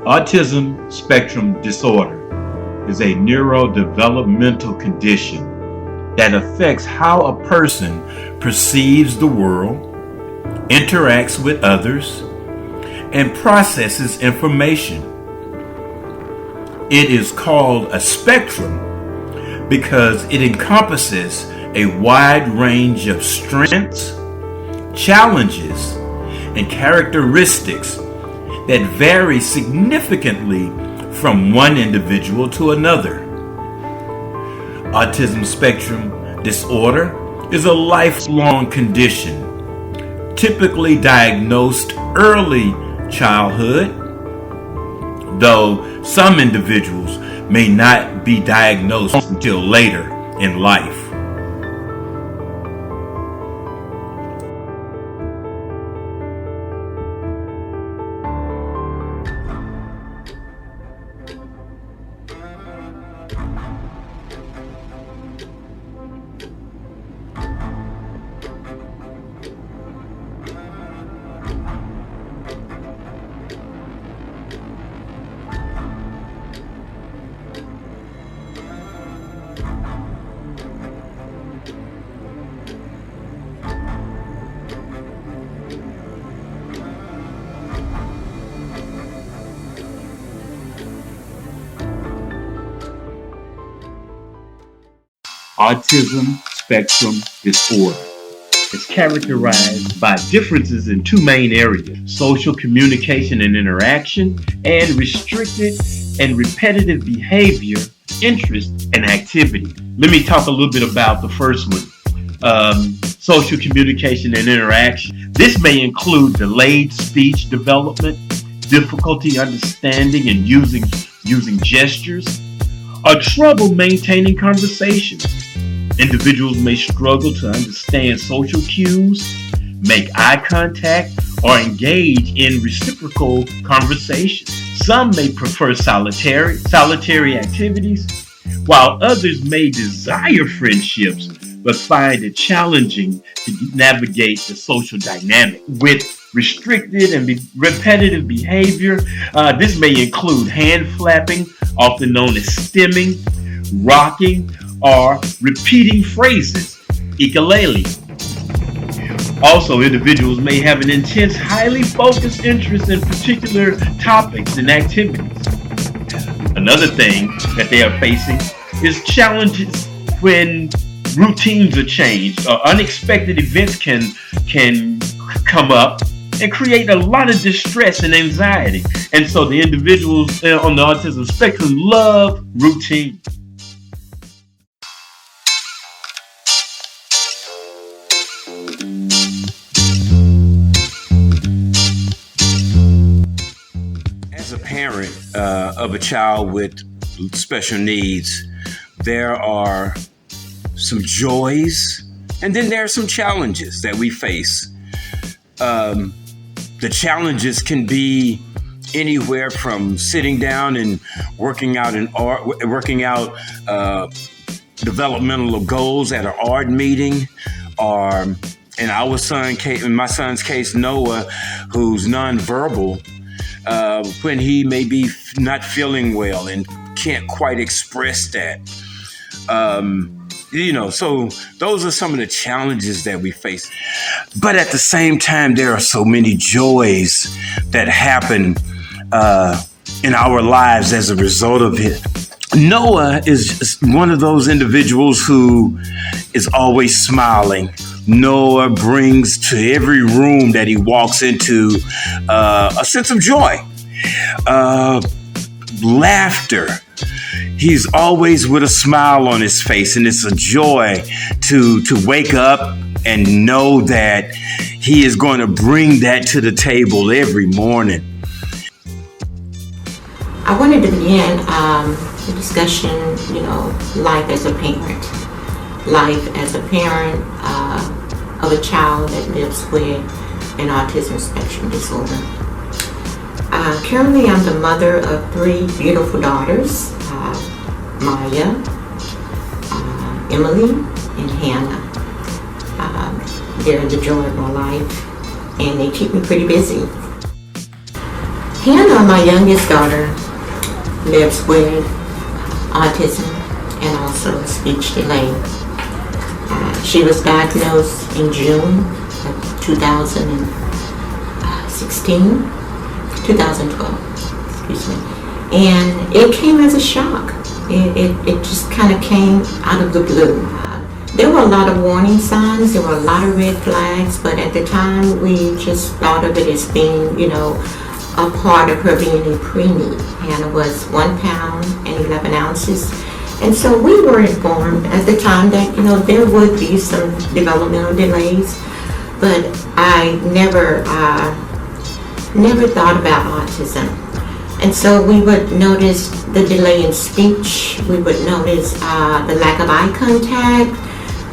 Autism spectrum disorder is a neurodevelopmental condition that affects how a person perceives the world, interacts with others, and processes information. It is called a spectrum because it encompasses a wide range of strengths, challenges, and characteristics that vary significantly from one individual to another. Autism spectrum disorder is a lifelong condition, typically diagnosed early childhood, though some individuals may not be diagnosed until later in life. Autism spectrum disorder is characterized by differences in two main areas: social communication and interaction, and restricted and repetitive behavior, interest, and activity. Let me talk a little bit about the first one, social communication and interaction. This may include delayed speech development, difficulty understanding and using gestures, or trouble maintaining conversations. Individuals may struggle to understand social cues, make eye contact, or engage in reciprocal conversation. Some may prefer solitary activities, while others may desire friendships but find it challenging to navigate the social dynamic. With restricted and repetitive behavior, this may include hand flapping, often known as stimming, rocking, or repeating phrases, ukulele. Also, individuals may have an intense, highly focused interest in particular topics and activities. Another thing that they are facing is challenges when routines are changed or unexpected events can come up and create a lot of distress and anxiety. And so the individuals on the autism spectrum love routine. As a parent of a child with special needs, there are some joys and then there are some challenges that we face. The challenges can be anywhere from sitting down and working out developmental goals at an art meeting, or in my son's case, Noah, who's nonverbal, when he may be not feeling well and can't quite express that. So those are some of the challenges that we face. But at the same time, there are so many joys that happen in our lives as a result of it. Noah is one of those individuals who is always smiling. Noah brings to every room that he walks into a sense of joy, laughter. He's always with a smile on his face, and it's a joy to wake up and know that he is going to bring that to the table every morning. I wanted to begin the discussion, life as a parent. Life as a parent of a child that lives with an autism spectrum disorder. Currently, I'm the mother of 3 beautiful daughters, Maya, Emily, and Hannah. They're the joy of my life, and they keep me pretty busy. Hannah, my youngest daughter, lives with autism and also speech delay. She was diagnosed in June of 2012, excuse me. And it came as a shock. It just kind of came out of the blue. There were a lot of warning signs, there were a lot of red flags, but at the time we just thought of it as being, a part of her being a preemie. Hannah was 1 pound and 11 ounces. And so we were informed at the time that, there would be some developmental delays, but I never thought about autism. And so we would notice the delay in speech, we would notice the lack of eye contact,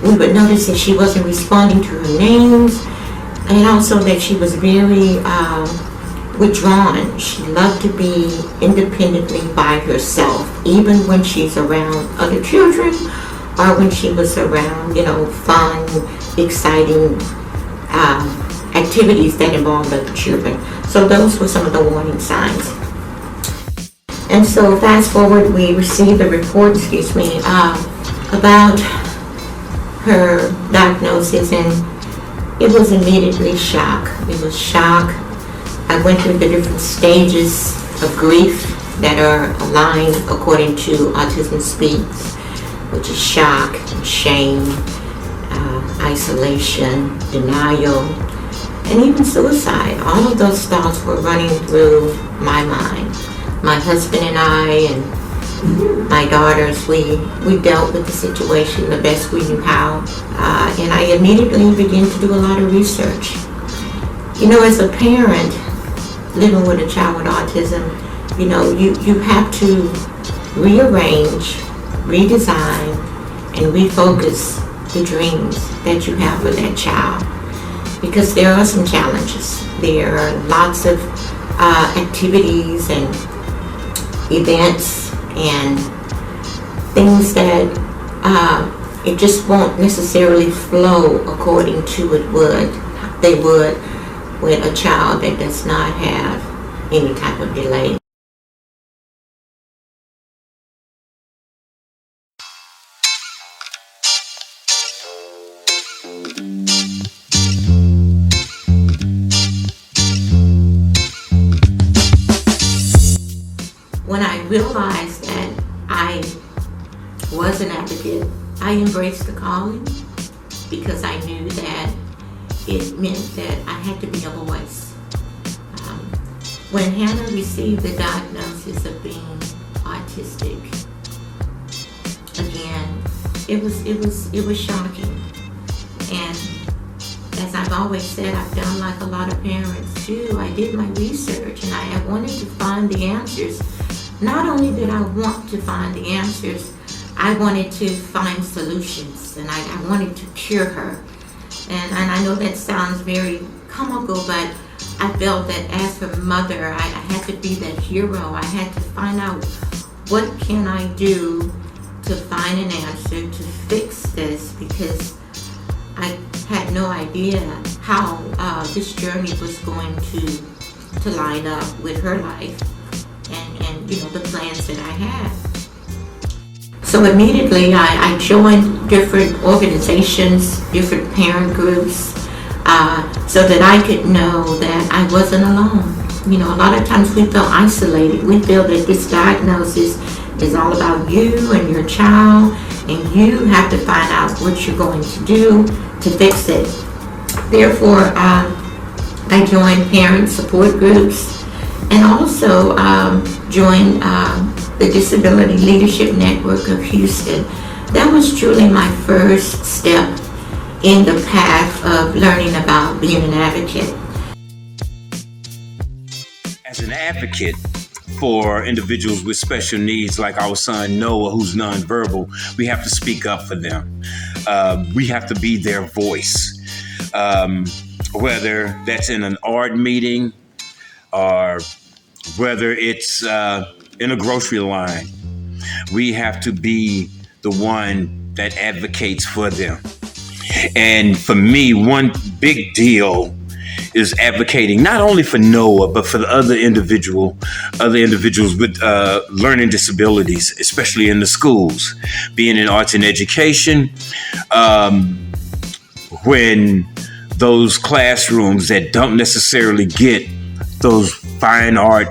we would notice that she wasn't responding to her names, and also that she was very withdrawn. She loved to be independently by herself, even when she's around other children or when she was around, fun, exciting activities that involved other children. So those were some of the warning signs. And so fast forward, we received a report, about her diagnosis, and it was immediately shock. It was shock. I went through the different stages of grief that are aligned according to Autism Speaks, which is shock, shame, isolation, denial, and even suicide. All of those thoughts were running through my mind. My husband and I and my daughters, we dealt with the situation the best we knew how, and I immediately began to do a lot of research. As a parent living with a child with autism, you have to rearrange, redesign, and refocus the dreams that you have for that child, because there are some challenges. There are lots of activities and events and things that it just won't necessarily flow according to they would with a child that does not have any type of delay. When I realized that I was an advocate, I embraced the calling because I knew that it meant that I had to be a voice. When Hannah received the diagnosis of being autistic, again, it was shocking. And as I've always said, I've done like a lot of parents do. I did my research and I wanted to find the answers. Not only did I want to find the answers, I wanted to find solutions, and I wanted to cure her. And I know that sounds very comical, but I felt that as her mother, I had to be that hero. I had to find out, what can I do to find an answer to fix this, because I had no idea how this journey was going to line up with her life and the plans that I had. So immediately I joined different organizations, different parent groups, so that I could know that I wasn't alone. A lot of times we feel isolated. We feel that this diagnosis is all about you and your child, and you have to find out what you're going to do to fix it. Therefore, I joined parent support groups and also joined the Disability Leadership Network of Houston. That was truly my first step in the path of learning about being an advocate. As an advocate for individuals with special needs, like our son Noah, who's nonverbal, we have to speak up for them. We have to be their voice, whether that's in an art meeting or whether it's in a grocery line. We have to be the one that advocates for them. And for me, one big deal is advocating not only for Noah, but for the other individuals with learning disabilities, especially in the schools, being in arts and education. When those classrooms that don't necessarily get those fine art,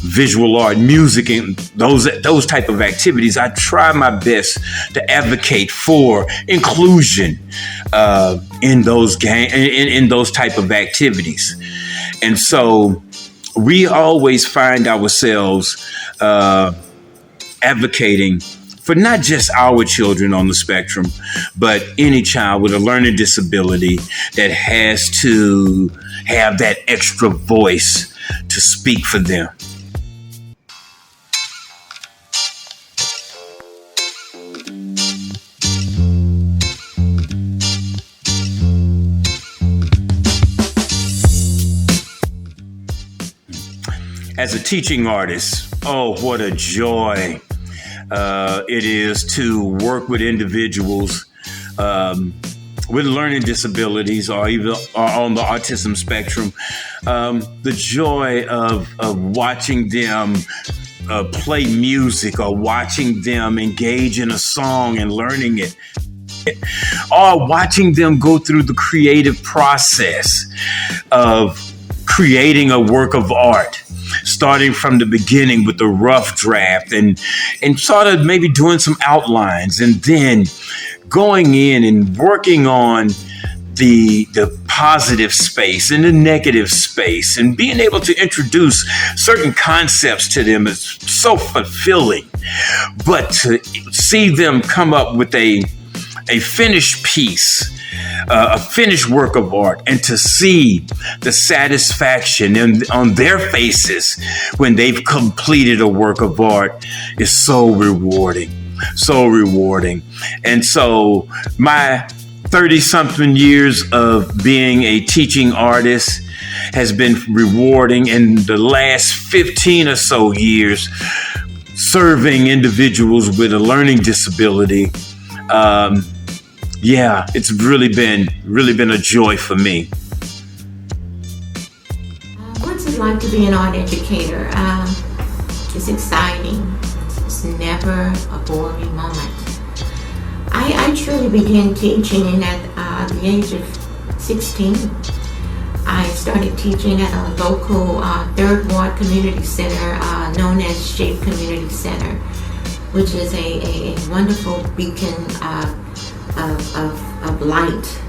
visual art, music, and those type of activities, I try my best to advocate for inclusion in those in those type of activities. And so we always find ourselves advocating for not just our children on the spectrum, but any child with a learning disability that has to have that extra voice to speak for them. As a teaching artist, oh, what a joy it is to work with individuals with learning disabilities or even on the autism spectrum. The joy of watching them play music or watching them engage in a song and learning it, or watching them go through the creative process of creating a work of art, starting from the beginning with the rough draft and sort of maybe doing some outlines, and then going in and working on the positive space and the negative space, and being able to introduce certain concepts to them is so fulfilling. But to see them come up with a finished piece, a finished work of art, and to see the satisfaction on their faces when they've completed a work of art is so rewarding, so rewarding. And so my 30-something years of being a teaching artist has been rewarding, and the last 15 or so years serving individuals with a learning disability, yeah, it's really been a joy for me. What's it like to be an art educator? It's exciting. It's never a boring moment. I truly began teaching at the age of 16. I started teaching at a local Third Ward Community Center known as Shape Community Center, which is a wonderful beacon of light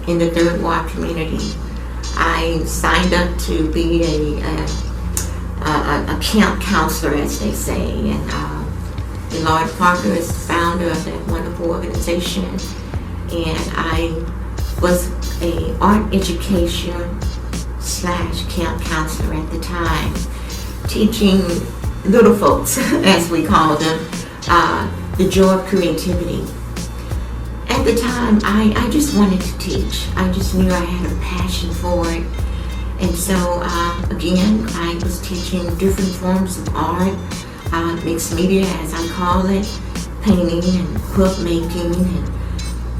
in the Third Ward community. I signed up to be a camp counselor, as they say, and Lord Parker is the founder of that wonderful organization, and I was a art education / camp counselor at the time, teaching little folks, as we call them, the joy of creativity. At the time, I just wanted to teach. I just knew I had a passion for it. And so, again, I was teaching different forms of art, mixed media, as I call it, painting and quilt making and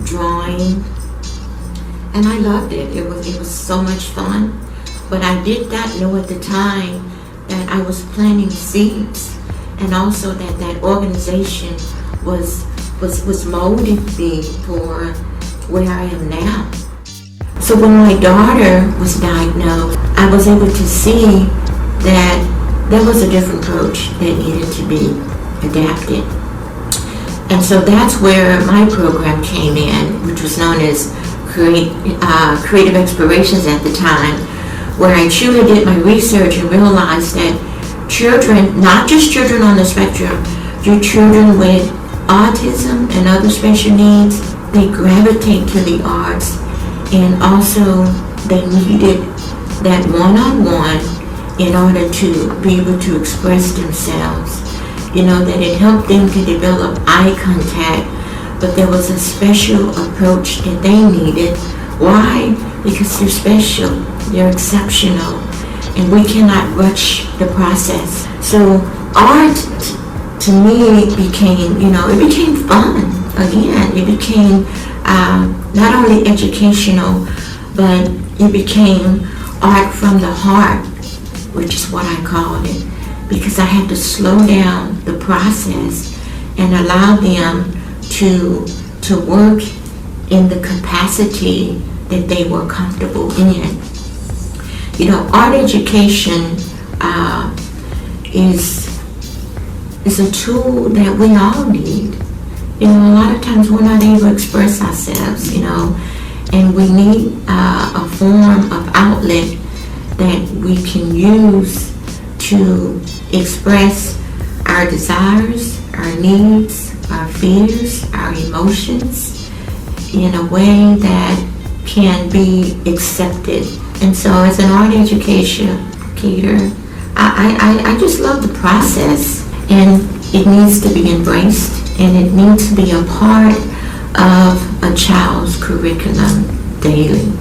drawing. And I loved it. It was so much fun. But I did not know at the time that I was planting seeds, and also that organization was molding me for where I am now. So when my daughter was diagnosed, I was able to see that there was a different approach that needed to be adapted. And so that's where my program came in, which was known as Creative Explorations at the time, where I truly did my research and realized that children, not just children on the spectrum, your children with autism and other special needs, they gravitate to the arts, and also they needed that one-on-one in order to be able to express themselves. You know, that it helped them to develop eye contact, but there was a special approach that they needed. Why? Because they're special, they're exceptional, and we cannot rush the process. So art to me became, it became fun again. It became not only educational, but It became art from the heart, which is what I called it, because I had to slow down the process and allow them to work in the capacity that they were comfortable in. You know, art education is a tool that we all need. You know, a lot of times we're not able to express ourselves, you know, and we need a form of outlet that we can use to express our desires, our needs, our fears, our emotions in a way that can be accepted. And so as an art educator, I just love the process, and it needs to be embraced, and it needs to be a part of a child's curriculum daily.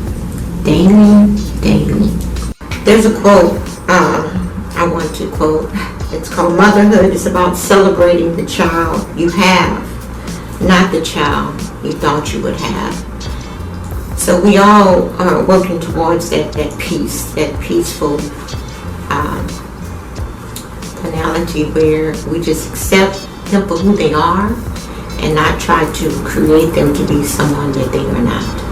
There's a quote I want to quote. It's called, "Motherhood is about celebrating the child you have, not the child you thought you would have." So we all are working towards that peace, that peaceful tonality where we just accept them for who they are and not try to create them to be someone that they are not.